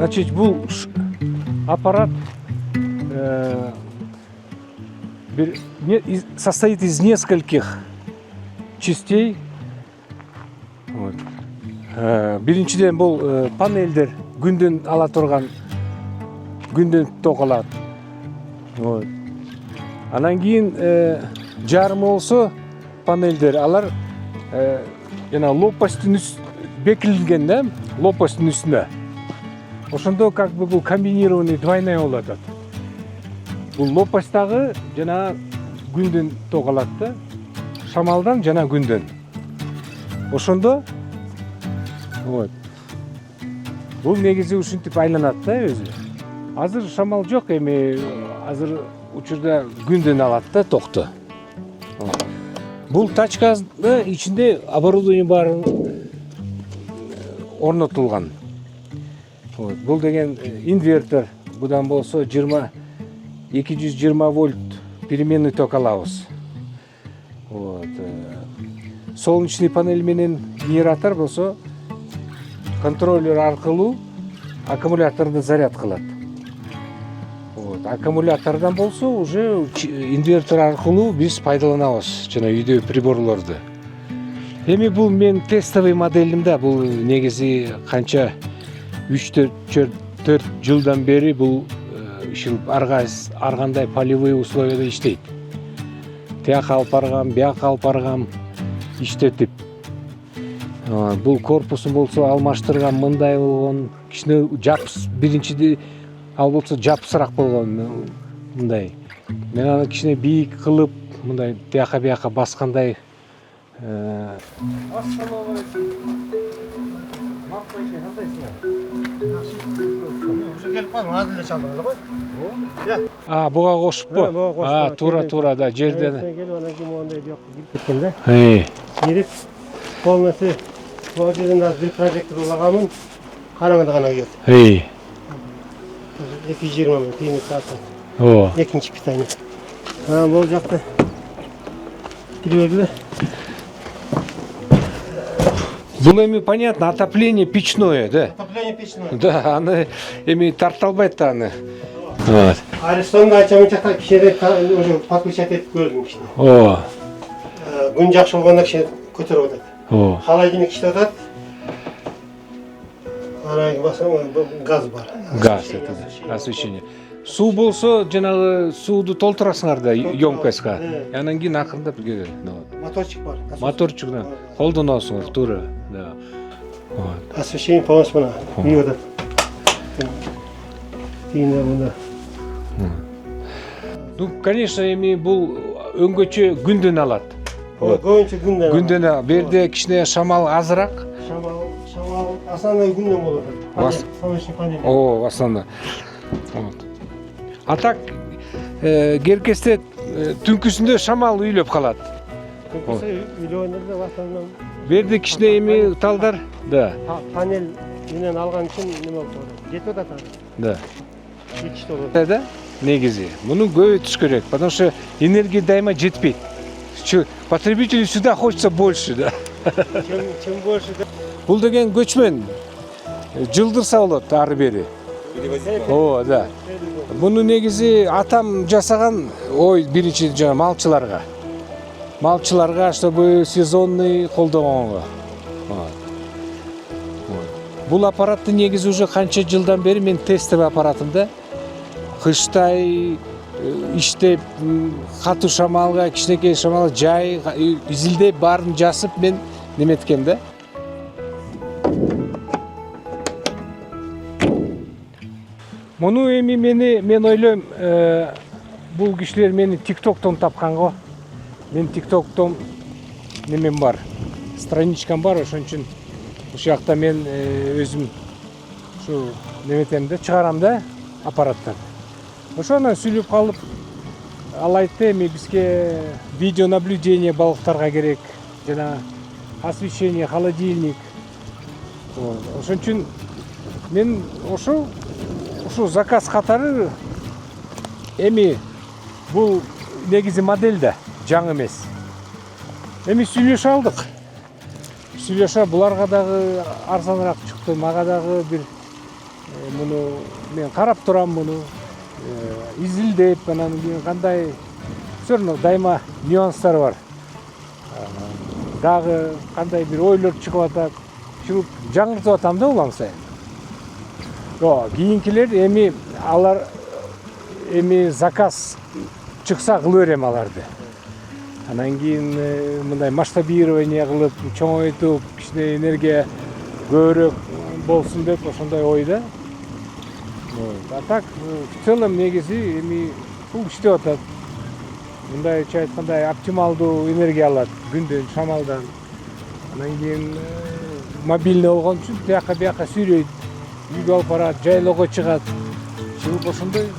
Значит, бул аппарат состоит из нескольких частей. Вот. Биринчиден бул панелдер күндөн ала турган, күндөн ток алат. Вот. Анан кийин жарымы болсо панелдер алар жана лопастын бекилинген да, лопастын үстүнө. Ошондо как бы бул комбинированный двойная болуп атат. Бул лопастагы жана күндөн ток алат да, шамалдан жана күндөн. Ошондо вот. Бул негизи ушинтип айланат да өзү. Азыр шамал жок, эми азыр учурда күндөн алат да токту. Бул тачканы ичинде оборудование баары орнотулган. Вот. Бул деген инвертор, будан болсо 220 вольт переменный ток алабыз. Вот. Солнечный панель менен генератор болсо контроллер аркылуу аккумуляторду заряд кылат. Вот. Аккумулятордан болсо уже инвертор аркылуу биз пайдаланабыз жана үйдө приборлорду. Эми бул мен тестовый моделим да, бул негизи канча 3-4 жылдан бери бул ишин ар кандай полевой условияда иштейт. Тияка алып баргам, бияка алып баргам, иштетип. Бул корпусун болсо алмаштырган, мындай болгон, кичине жапс, биринчиди ал болсо жапсыраак болгон, мындай. Мен аны кичине бийик кылып, мындай тияка бияка баскандай. Ассалому алейкум. Макпайчы кандайсыңар? Уже келип калдым, азыр эле чалдыңыз го? Буга кошуппу? Туура да, жерден. Келип анан кийин моундай жок кирип кеткен да. Кирип полностью бул жерден азыр бир прожектор улаганмын. Караңгыда гана киет. 220 миң тыйын сааттан. Экинчи питание. Бул жакта кирип Бул эми понятно, отопление печное, да? Отопление печное. Да, аны эми тарталбайт да аны. Вот. Арестонда ачамын жакта кичине уже подключать этип көрдүм кичине. Күн жакшы болгондо кичине көтөрүп атат. Холодильник иштеп атат. Анан басам газ бар. Газ это освещение. Суу болсо жанагы сууду толтурасыңар да емкостька. Анан кийин акырындап келет. Моторчик бар. Моторчигине колдоносуңар, туура. Да. Вот. Освещение полностью мына үйгө атат. Кийин мына. Ну, конечно, эми бул өңгөчө күндөн алат. Көбүнчө күндөн. Күндөн берде кичине шамал азыраак. Шамал основной күндөн болот. Солнечный панель. В основном. Вот. А так керкесте түнкүсүндө шамал үйлөп калат. Түнкүсү үйлөгөндө в основном берди кичине эми талдар, да. Панель менен алган үчүн неме болду? Жетип атат. Да. Жетиштүү болот. Да, негизи. Муну көбөйтүш керек, потому что энергия дайыма жетпейт. Потребителю всегда хочется больше, да. Чем больше. Бул деген көчмөн жылдырса болот ары бери. Да. Буну негизи атам жасаган, биринчи жана малчыларга, чтобы сезонный колдогонго. Бул аппаратты негизи уже канча жылдан бери мен тестовый аппаратымда кыштай иштеп, катуу шамалга, кичинекей шамал жай изилдеп баарын жасып мен неметкем да. Муну эми мен ойлойм, бул кишилер мени TikTok'тон тапкан го. Мен TikTok'тон немем бар, страничкам бар, ошон үчүн ушул жакта мен өзүм ушу неметем да, чыгарам да аппараттан. Ошондон сүйлөп калып, ал айтты, эми бизге видеонаблюдение балыктарга керек, жана освещение, холодильник. Ошон үчүн мен ошол заказ катары эми бул негизи модель да, жаңы эмес. Эми сүйлөшө алдык. Сүйлөшө буларга дагы арзаныраак чыкты, мага дагы бир муну мен карап турам, муну изилдеп, анан кийин кандай все равно дайыма нюанстар бар. Дагы кандай бир ойлор чыгып атат, чыгып жаңыртып атам да улам сайын. Кийинкилер эми алар эми заказ чыкса кылып берем аларды. Анан кийин мындай масштабирование кылып, чоңойтуп, кичине энергия көбүрөөк болсун деп ошондой ойда. А так в целом негизи эми бул иштеп атат. Мындайча айтканда оптималдуу энергия алат күндөн, шамалдан. Анан кийин мобильный болгон үчүн бияка сүйрөйт, үйгө алып барат, жайлоого чыгат. Чыгып ошондой